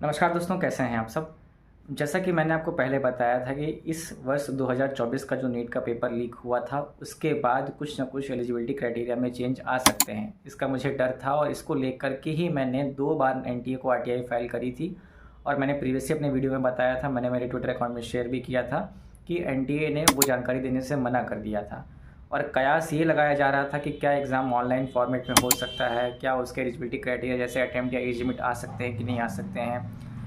नमस्कार दोस्तों, कैसे हैं आप सब। जैसा कि मैंने आपको पहले बताया था कि इस वर्ष 2024 का जो नीट का पेपर लीक हुआ था, उसके बाद कुछ ना कुछ एलिजिबिलिटी क्राइटेरिया में चेंज आ सकते हैं। इसका मुझे डर था और इसको लेकर के ही मैंने 2 बार एनटीए को आरटीआई फाइल करी थी। और मैंने प्रीवियसली अपने वीडियो में बताया था, मैंने मेरे ट्विटर अकाउंट में शेयर भी किया था कि एनटीए ने वो जानकारी देने से मना कर दिया था। और कयास ये लगाया जा रहा था कि क्या एग्ज़ाम ऑनलाइन फॉर्मेट में हो सकता है, क्या उसके एलिजिबिलिटी क्राइटेरिया जैसे अटैम्प्ट या एज लिमिट आ सकते हैं कि नहीं आ सकते हैं,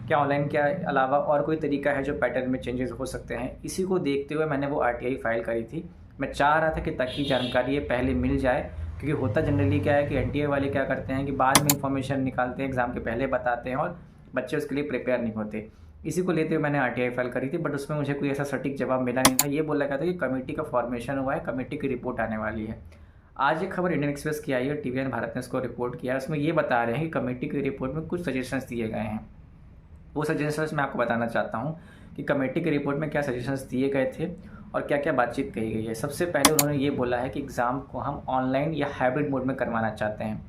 क्या ऑनलाइन के अलावा और कोई तरीका है जो पैटर्न में चेंजेस हो सकते हैं। इसी को देखते हुए मैंने वो आरटीआई फाइल करी थी। मैं चाह रहा था कि ताकि जानकारी ये पहले मिल जाए, क्योंकि होता जनरली क्या है कि एनटीए वाले क्या करते हैं कि बाद में इंफॉर्मेशन निकालते हैं, एग्ज़ाम के पहले बताते हैं और बच्चे उसके लिए प्रिपेयर नहीं होते। इसी को लेते हुए मैंने आरटीआई फाइल करी थी, बट उसमें मुझे कोई ऐसा सटीक जवाब मिला नहीं था। ये बोला गया था कि कमेटी का फॉर्मेशन हुआ है, कमेटी की रिपोर्ट आने वाली है। आज एक खबर इंडियन एक्सप्रेस की आई है, टीवीएन भारत ने इसको रिपोर्ट किया है। उसमें ये बता रहे हैं कि कमेटी की रिपोर्ट में कुछ सजेशंस दिए गए हैं। वो सजेशंस मैं आपको बताना चाहता हूँ कि कमेटी की रिपोर्ट में क्या सजेशंस दिए गए थे और क्या क्या बातचीत कही गई है। सबसे पहले उन्होंने ये बोला है कि एग्ज़ाम को हम ऑनलाइन या हाइब्रिड मोड में करवाना चाहते हैं।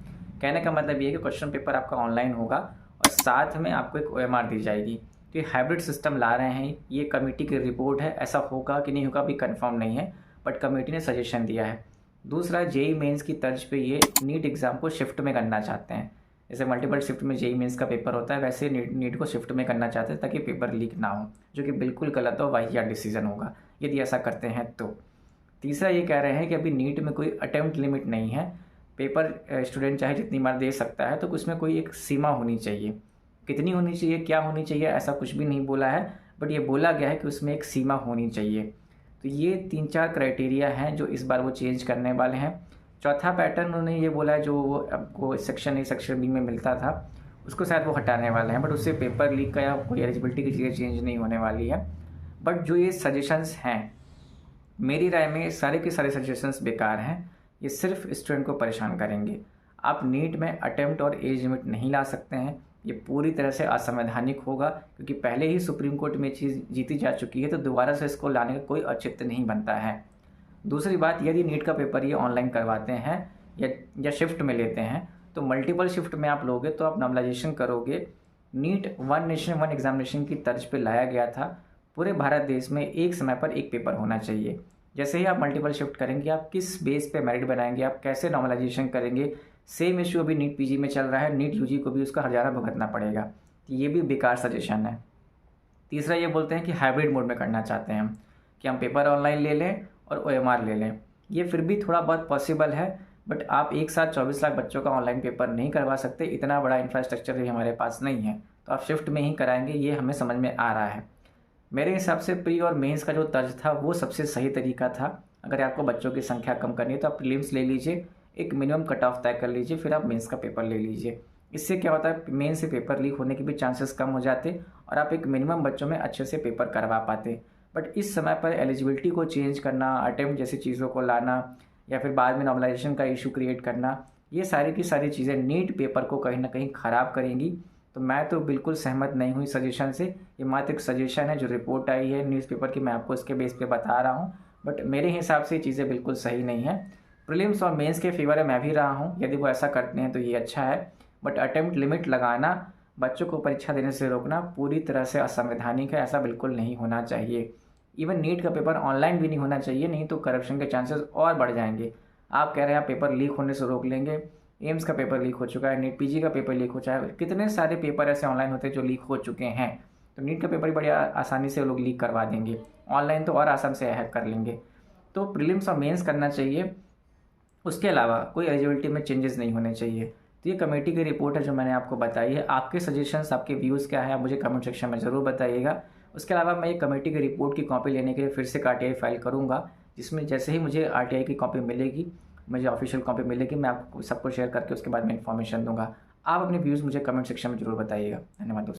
कहने का मतलब ये है कि क्वेश्चन पेपर आपका ऑनलाइन होगा और साथ में आपको एक ओएमआर दी जाएगी। तो ये हाइब्रिड सिस्टम ला रहे हैं, ये कमेटी की रिपोर्ट है। ऐसा होगा कि नहीं होगा अभी कंफर्म नहीं है, बट कमेटी ने सजेशन दिया है। दूसरा, जेईई मेंस की तर्ज पे ये नीट एग्ज़ाम को शिफ्ट में करना चाहते हैं। जैसे मल्टीपल शिफ्ट में जेईई मेंस का पेपर होता है, वैसे नीट को शिफ्ट में करना चाहते हैं ताकि पेपर लीक ना हो, जो कि बिल्कुल गलत और वाहियात डिसीजन होगा यदि ऐसा करते हैं तो। तीसरा, ये कह रहे हैं कि अभी नीट में कोई अटेम्प्ट लिमिट नहीं है। पेपर स्टूडेंट चाहे जितनी बार दे सकता है, तो उसमें कोई एक सीमा होनी चाहिए। कितनी होनी चाहिए, क्या होनी चाहिए, ऐसा कुछ भी नहीं बोला है, बट ये बोला गया है कि उसमें एक सीमा होनी चाहिए। तो ये 3-4 क्राइटेरिया हैं जो इस बार वो चेंज करने वाले हैं। चौथा पैटर्न उन्होंने ये बोला है, जो वो आपको सेक्शन ए सेक्शन बी में मिलता था, उसको शायद वो हटाने वाले हैं, बट उससे पेपर लीक का या कोई एलिजिबिलिटी की चीज़ें चेंज नहीं होने वाली है। बट जो ये सजेशंस हैं, मेरी राय में सारे के सारे सजेशंस बेकार हैं। ये सिर्फ स्टूडेंट को परेशान करेंगे। आप नीट में अटेम्प्ट और एज लिमिट नहीं ला सकते हैं। ये पूरी तरह से असंवैधानिक होगा, क्योंकि पहले ही सुप्रीम कोर्ट में चीज़ जीती जा चुकी है, तो दोबारा से इसको लाने का कोई औचित्य नहीं बनता है। दूसरी बात, यदि नीट का पेपर ये ऑनलाइन करवाते हैं या शिफ्ट में लेते हैं, तो मल्टीपल शिफ्ट में आप लोगे तो आप नॉर्मलाइजेशन करोगे। NEET one nation one examination की तर्ज पे लाया गया था। पूरे भारत देश में एक समय पर एक पेपर होना चाहिए। जैसे ही आप मल्टीपल शिफ्ट करेंगे, आप किस बेस पे मेरिट बनाएंगे, आप कैसे नॉर्मलाइजेशन करेंगे। सेम इशू अभी नीट पीजी में चल रहा है, नीट यूजी को भी उसका हर्जाना भुगतना पड़ेगा। तो ये भी बेकार सजेशन है। तीसरा, ये बोलते हैं कि हाइब्रिड मोड में करना चाहते हैं हम, कि हम पेपर ऑनलाइन ले लें और ओएमआर ले लें। ये फिर भी थोड़ा बहुत पॉसिबल है, बट आप एक साथ 24 लाख बच्चों का ऑनलाइन पेपर नहीं करवा सकते। इतना बड़ा इंफ्रास्ट्रक्चर भी हमारे पास नहीं है, तो आप शिफ्ट में ही कराएंगे, ये हमें समझ में आ रहा है। मेरे हिसाब से प्री और मेंस का जो तर्ज था वो सबसे सही तरीका था। अगर आपको बच्चों की संख्या कम करनी है तो आप प्रीलिम्स ले लीजिए, एक मिनिमम कट ऑफ तय कर लीजिए, फिर आप मेंस का पेपर ले लीजिए। इससे क्या होता है, मेन से पेपर लीक होने के भी चांसेस कम हो जाते और आप एक मिनिमम बच्चों में अच्छे से पेपर करवा पाते। बट इस समय पर एलिजिबिलिटी को चेंज करना, अटेम्प्ट जैसी चीज़ों को लाना या फिर बाद में नॉर्मलाइजेशन का इशू क्रिएट करना, ये सारी की सारी चीज़ें नीट पेपर को कहीं ना कहीं ख़राब करेंगी। तो मैं तो बिल्कुल सहमत नहीं हुई सजेशन से। ये मात्र एक सजेशन है, जो रिपोर्ट आई है न्यूज़पेपर की, मैं आपको इसके बेस पे बता रहा हूँ। बट मेरे हिसाब से ये चीज़ें बिल्कुल सही नहीं है। प्रीलिम्स और मेंस के फेवर में मैं भी रहा हूँ, यदि वो ऐसा करते हैं तो ये अच्छा है। बट अटेम्प्ट लिमिट लगाना, बच्चों को परीक्षा देने से रोकना पूरी तरह से असंवैधानिक है। ऐसा बिल्कुल नहीं होना चाहिए। इवन नीट का पेपर ऑनलाइन भी नहीं होना चाहिए, नहीं तो करप्शन के चांसेस और बढ़ जाएंगे। आप कह रहे हैं आप पेपर लीक होने से रोक लेंगे, एम्स का पेपर लीक हो चुका है, नीट पीजी का पेपर लीक हो चुका है, कितने सारे पेपर ऐसे ऑनलाइन होते हैं जो लीक हो चुके हैं। तो नीट का पेपर भी बड़ी आसानी से लोग लीक करवा देंगे, ऑनलाइन तो और आसान से हैक कर लेंगे। तो प्रीलिम्स और मेंस करना चाहिए, उसके अलावा कोई एलिजिबिलिटी में चेंजेस नहीं होने चाहिए। तो ये कमेटी की रिपोर्ट है जो मैंने आपको बताई है। आपके सजेशंस, आपके व्यूज़ क्या है, आप मुझे कमेंट सेक्शन में ज़रूर बताइएगा। उसके अलावा मैं ये कमेटी की रिपोर्ट की कॉपी लेने के लिए फिर से आरटीआई फाइल करूँगा, जिसमें जैसे ही मुझे आरटीआई की कॉपी मिलेगी, मुझे ऑफिशियल कॉपी मिलेगी, मैं आपको सबको शेयर करके उसके बाद में इन्फॉर्मेशन दूंगा। आप अपने व्यूज़ मुझे कमेंट सेक्शन में ज़रूर बताइएगा। धन्यवाद दोस्तों।